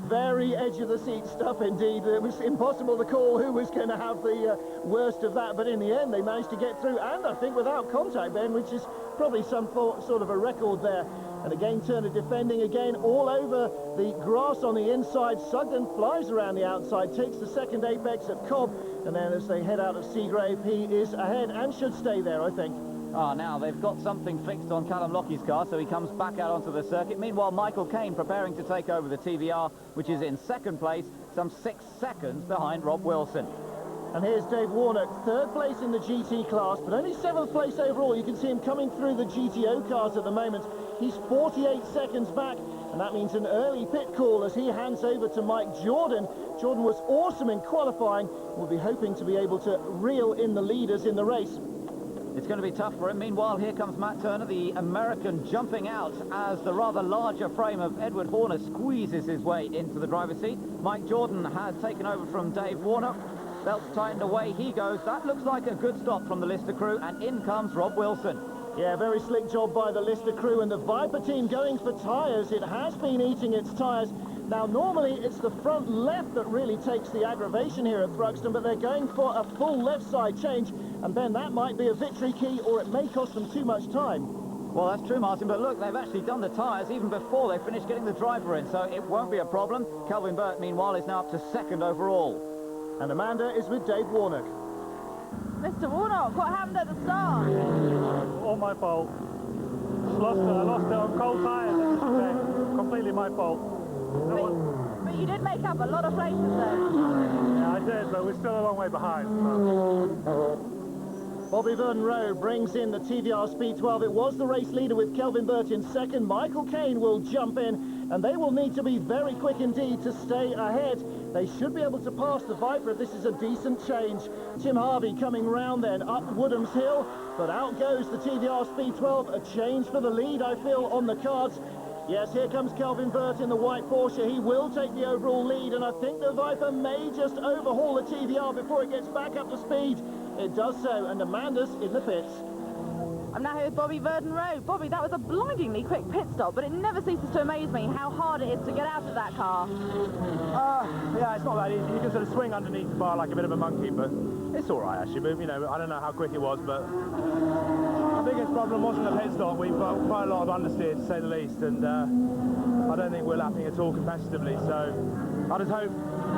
C: Very edge-of-the-seat stuff indeed. It was impossible to call who was going to have the worst of that, but in the end they managed to get through, and I think without contact, Ben, which is probably some sort of a record there. And again, Turner defending again all over the grass on the inside. Sugden flies around the outside, takes the second apex at Cobb, and then as they head out of Seagrave, he is ahead and should stay there, I think.
I: Now they've got something fixed on Callum Lockie's car, so he comes back out onto the circuit. Meanwhile, Michael Caine preparing to take over the TVR, which is in second place, some 6 seconds behind Rob Wilson.
C: And here's Dave Warnock, third place in the GT class, but only 7th place overall. You can see him coming through the GTO cars at the moment. He's 48 seconds back, and that means an early pit call as he hands over to Mike Jordan. Jordan was awesome in qualifying. We'll be hoping to be able to reel in the leaders in the race.
I: It's going to be tough for him. Meanwhile, here comes Matt Turner, the American, jumping out as the rather larger frame of Edward Horner squeezes his way into the driver's seat. Mike Jordan has taken over from Dave Warnock. Belts tightened away, he goes. That looks like a good stop from the Lister crew, and in comes Rob Wilson.
C: Yeah, very slick job by the Lister crew, and the Viper team going for tyres. It has been eating its tyres. Now, normally it's the front left that really takes the aggravation here at Thruxton, but they're going for a full left side change, and then that might be a victory key, or it may cost them too much time.
I: Well, that's true, Martin, but look, they've actually done the tyres even before they finished getting the driver in, so it won't be a problem. Kelvin Burt, meanwhile, is now up to second overall.
C: And Amanda is with Dave Warnock.
A: Mr. Warnock, what happened at the start?
M: All my fault. I lost it on cold tyres. Completely my fault.
A: But you did make up a lot of places there.
M: Yeah, I did, but we're still a long way behind. So.
C: Bobby Vernon brings in the TVR Speed 12. It was the race leader with Kelvin Burt in second. Michael Caine will jump in, and they will need to be very quick indeed to stay ahead. They should be able to pass the Viper if this is a decent change. Tim Harvey coming round then up Woodham's Hill, but out goes the TVR Speed 12. A change for the lead, I feel, on the cards. Yes, here comes Kelvin Burt in the white Porsche. He will take the overall lead, and I think the Viper may just overhaul the TVR before it gets back up to speed. It does so, and Amanda's in the pits.
A: I'm now here with Bobby Vernon. Bobby, that was a blindingly quick pit stop, but it never ceases to amaze me how hard it is to get out of that car.
C: Yeah, it's not that easy. You can sort of swing underneath the bar like a bit of a monkey, but it's all right, actually. But, you know, I don't know how quick it was, but the biggest problem wasn't the pit stop. We've got quite a lot of understeer, to say the least, and I don't think we're lapping at all competitively, so I just hope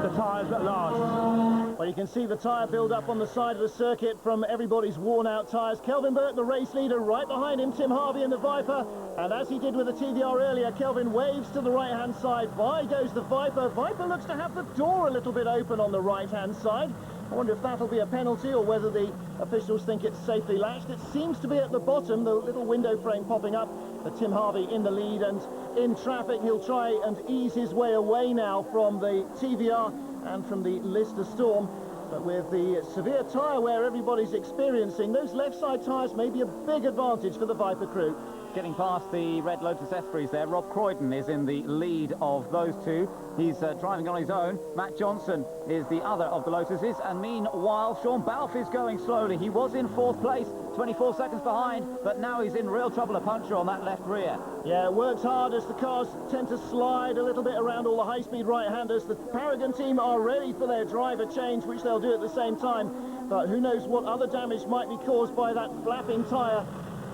C: the tyres at last. Well, you can see the tyre build up on the side of the circuit from everybody's worn out tyres. Kelvin Burt, the race leader, right behind him, Tim Harvey in the Viper, and as he did with the TVR earlier, Kelvin waves to the right hand side. By goes the Viper. Viper looks to have the door a little bit open on the right hand side. I wonder if that'll be a penalty or whether the officials think it's safely latched. It seems to be at the bottom, the little window frame popping up. But Tim Harvey in the lead and in traffic. He'll try and ease his way away now from the TVR and from the Lister Storm. But with the severe tyre wear everybody's experiencing, those left side tyres may be a big advantage for the Viper crew.
I: Getting past the red Lotus Esprit there, Rob Croydon is in the lead of those two. He's driving on his own. Matt Johnson is the other of the Lotuses, and meanwhile Sean Balfe is going slowly. He was in fourth place, 24 seconds behind, but now he's in real trouble, a puncture on that left rear.
C: Yeah, it works hard as the cars tend to slide a little bit around all the high-speed right-handers. The Paragon team are ready for their driver change, which they'll do at the same time, but who knows what other damage might be caused by that flapping tyre.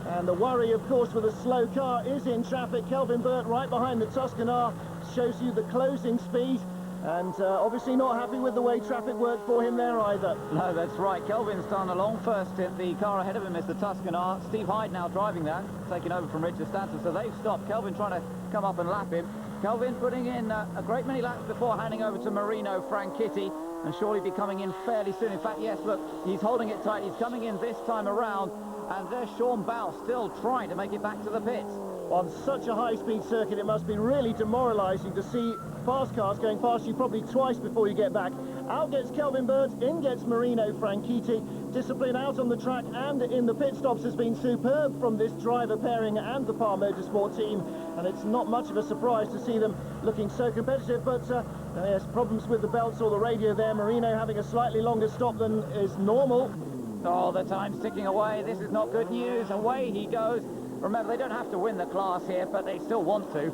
C: And the worry, of course, with a slow car is in traffic. Kelvin Burt right behind the Tuscan R shows you the closing speed, and obviously not happy with the way traffic worked for him there either.
I: No, that's right. Kelvin's done along first. The car ahead of him is the Tuscan R. Steve Hyde now driving that, taking over from Richard Stanton, so they've stopped. Kelvin trying to come up and lap him. Kelvin putting in a great many laps before handing over to Marino Franchitti, and surely be coming in fairly soon. In fact, yes, look, he's holding it tight. He's coming in this time around. And there's Sean Balfe still trying to make it back to the pits.
C: On such a high-speed circuit, it must be really demoralising to see fast cars going past you probably twice before you get back. Out gets Kelvin Burt, in gets Marino Franchitti. Discipline out on the track and in the pit stops has been superb from this driver pairing and the Par Motorsport team, and it's not much of a surprise to see them looking so competitive, but yes, problems with the belts or the radio there. Marino having a slightly longer stop than is normal.
I: Oh, the time's ticking away. This is not good news. Away he goes. Remember, they don't have to win the class here, but they still want to.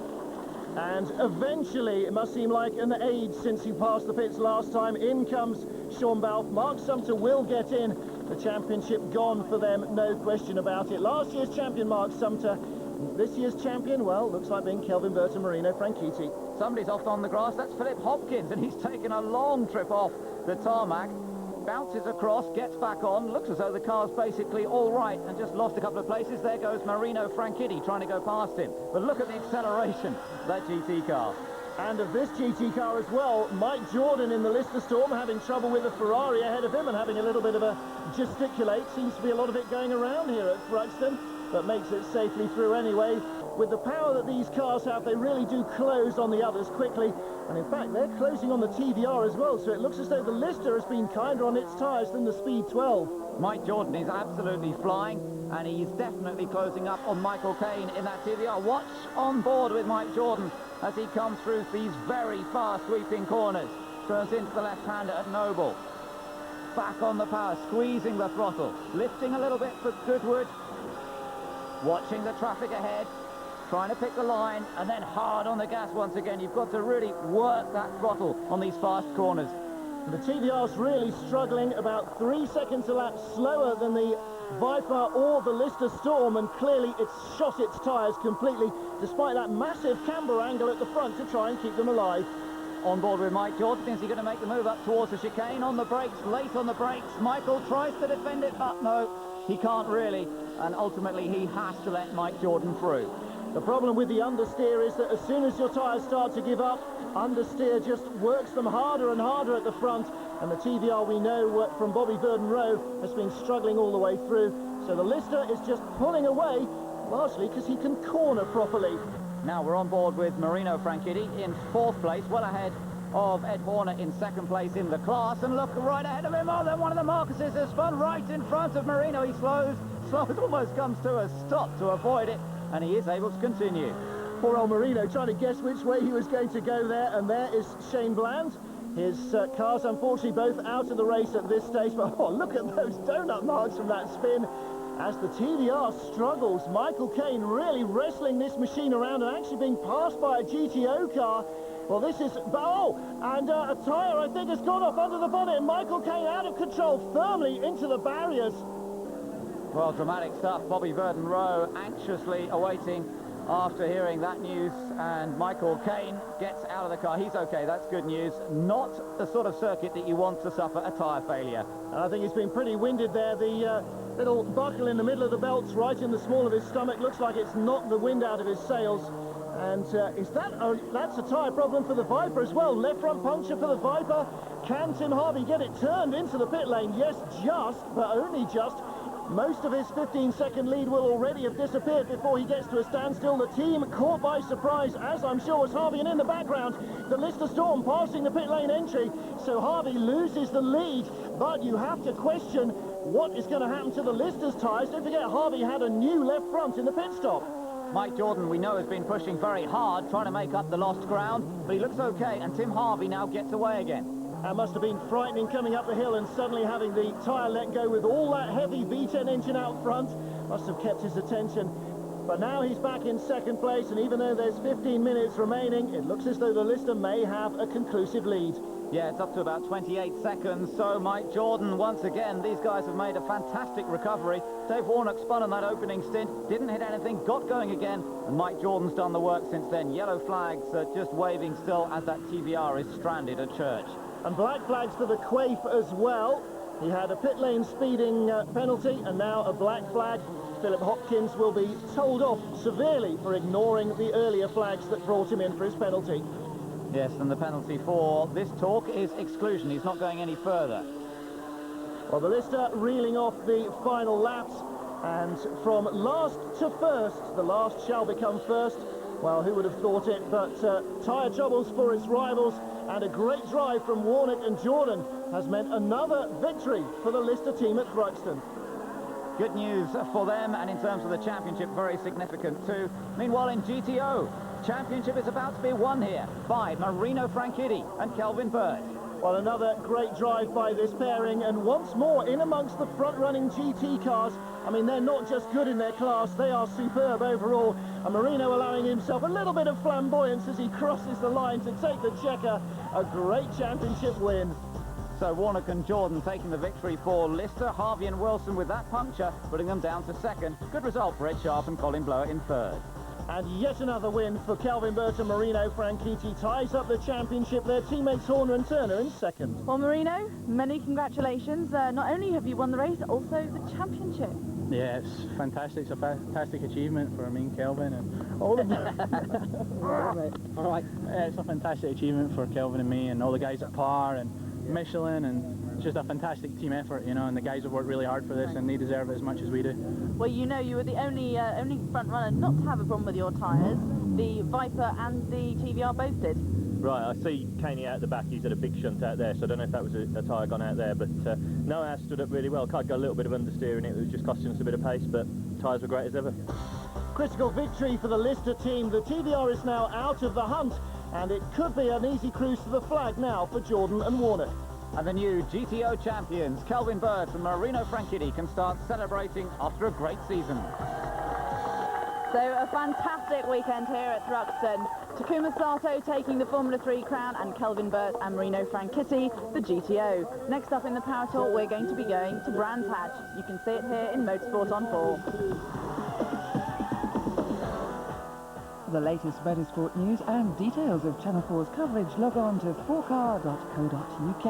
C: And eventually, it must seem like an age since he passed the pits last time. In comes Sean Balfe. Mark Sumter will get in. The championship gone for them, no question about it. Last year's champion, Mark Sumter. This year's champion, well, looks like being Kelvin Burt and Marino Franchitti.
I: Somebody's off on the grass. That's Philip Hopkins, and he's taken a long trip off the tarmac. Bounces across, gets back on, looks as though the car's basically all right, and just lost a couple of places. There goes Marino Franchitti trying to go past him. But look at the acceleration of that GT car.
C: And of this GT car as well, Mike Jordan in the Lister Storm having trouble with the Ferrari ahead of him and having a little bit of a gesticulate. Seems to be a lot of it going around here at Thruxton, but makes it safely through anyway. With the power that these cars have, they really do close on the others quickly. And in fact, they're closing on the TVR as well, so it looks as though the Lister has been kinder on its tyres than the Speed 12.
I: Mike Jordan is absolutely flying, and he's definitely closing up on Michael Caine in that TVR. Watch on board with Mike Jordan as he comes through these very fast sweeping corners. Turns into the left-hander at Noble. Back on the power, squeezing the throttle. Lifting a little bit for Goodwood. Watching the traffic ahead. Trying to pick the line, and then hard on the gas once again. You've got to really work that throttle on these fast corners.
C: The TVR's really struggling, about 3 seconds a lap slower than the Viper or the Lister Storm, and clearly it's shot its tyres completely, despite that massive camber angle at the front to try and keep them alive.
I: On board with Mike Jordan. Is he going to make the move up towards the chicane? On the brakes, late on the brakes. Michael tries to defend it, but no, he can't really, and ultimately he has to let Mike Jordan through.
C: The problem with the understeer is that as soon as your tyres start to give up, understeer just works them harder and harder at the front, And the TVR, we know from Bobby Burden-Rowe, has been struggling all the way through. So the Lister is just pulling away, largely because he can corner properly.
I: Now we're on board with Marino Franchitti in 4th place, well ahead of Ed Horner in 2nd place in the class. And look right ahead of him, oh, then one of the Marcuses has spun right in front of Marino. He slows, almost comes to a stop to avoid it, and he is able to continue.
C: Poor old Marino trying to guess which way he was going to go there, and there is Shane Bland. His cars, unfortunately, both out of the race at this stage, but oh, look at those donut marks from that spin. As the TVR struggles, Michael Caine really wrestling this machine around and actually being passed by a GTO car. Well, this is... Oh, and a tyre, I think, has gone off under the bonnet, and Michael Caine out of control, firmly into the barriers.
I: Well, dramatic stuff. Bobby Burden-Rowe anxiously awaiting after hearing that news, and Michael Caine gets out of the car. He's okay, that's good news. Not the sort of circuit that you want to suffer a tyre failure.
C: And I think he's been pretty winded there. The little buckle in the middle of the belts, right in the small of his stomach, looks like it's knocked the wind out of his sails. And that's a tyre problem for the Viper as well. Left front puncture for the Viper. Can Tim Harvey get it turned into the pit lane? Yes, just, but only just. Most of his 15-second lead will already have disappeared before he gets to a standstill. The team caught by surprise, as I'm sure was Harvey, and in the background, the Lister Storm passing the pit lane entry. So Harvey loses the lead, but you have to question what is going to happen to the Lister's tyres. Don't forget, Harvey had a new left front in the pit stop.
I: Mike Jordan, we know, has been pushing very hard, trying to make up the lost ground, but he looks okay, and Tim Harvey now gets away again.
C: That must have been frightening coming up the hill and suddenly having the tyre let go with all that heavy V10 engine out front. Must have kept his attention. But now he's back in 2nd place, and even though there's 15 minutes remaining, it looks as though the Lister may have a conclusive lead.
I: Yeah, it's up to about 28 seconds. So Mike Jordan, once again, these guys have made a fantastic recovery. Dave Warnock spun on that opening stint, didn't hit anything, got going again, and Mike Jordan's done the work since then. Yellow flags just waving still as that TVR is stranded at Church.
C: And black flags for the Quaife as well. He had a pit lane speeding penalty and now a black flag. Philip Hopkins will be told off severely for ignoring the earlier flags that brought him in for his penalty.
I: Yes, and the penalty for this talk is exclusion. He's not going any further.
C: Well, the Lister reeling off the final laps, and from last to first, the last shall become first. Well, who would have thought it, but tyre troubles for its rivals, and a great drive from Warnock and Jordan has meant another victory for the Lister team at Thruxton.
I: Good news for them, and in terms of the championship, very significant too. Meanwhile, in GTO, championship is about to be won here by Marino Franchitti and Kelvin Burt.
C: Well, another great drive by this pairing, and once more in amongst the front-running GT cars. I mean, they're not just good in their class, they are superb overall. And Marino allowing himself a little bit of flamboyance as he crosses the line to take the checker. A great championship win.
I: So Warnock and Jordan taking the victory for Lister. Harvey and Wilson with that puncture, putting them down to 2nd. Good result for Ed Sharp and Colin Blower in 3rd.
C: And yet another win for Kelvin Burt and Marino Franchitti. Ties up the championship. Their teammates Horner and Turner in 2nd.
A: Well, Marino, many congratulations. Not only have you won the race, also the championship.
M: Yeah, it's fantastic. It's a fantastic achievement for me and Kelvin and all of them.
I: All right.
M: Yeah, it's a fantastic achievement for Kelvin and me and all the guys at Par and Michelin, and just a fantastic team effort, you know, and the guys have worked really hard for this and they deserve it as much as we do.
A: Well, you know, you were the only front runner not to have a problem with your tyres. The Viper and the TVR both did.
N: Right, I see Caney out at the back. He's had a big shunt out there, so I don't know if that was a tyre gone out there, but no, I stood up really well. Car got a little bit of understeering. It was just costing us a bit of pace, but tyres were great as ever.
C: Critical victory for the Lister team. The TVR is now out of the hunt, and it could be an easy cruise to the flag now for Jordan and Warnock.
I: And the new GTO champions, Kelvin Burt and Marino Franchitti, can start celebrating after a great season.
A: So a fantastic weekend here at Thruxton. Takuma Sato taking the Formula 3 crown, and Kelvin Burt and Marino Franchitti the GTO. Next up in the Powertour, we're going to be going to Brands Hatch. You can see it here in Motorsport on 4.
O: For the latest motorsport news and details of Channel 4's coverage, log on to sportcar.co.uk.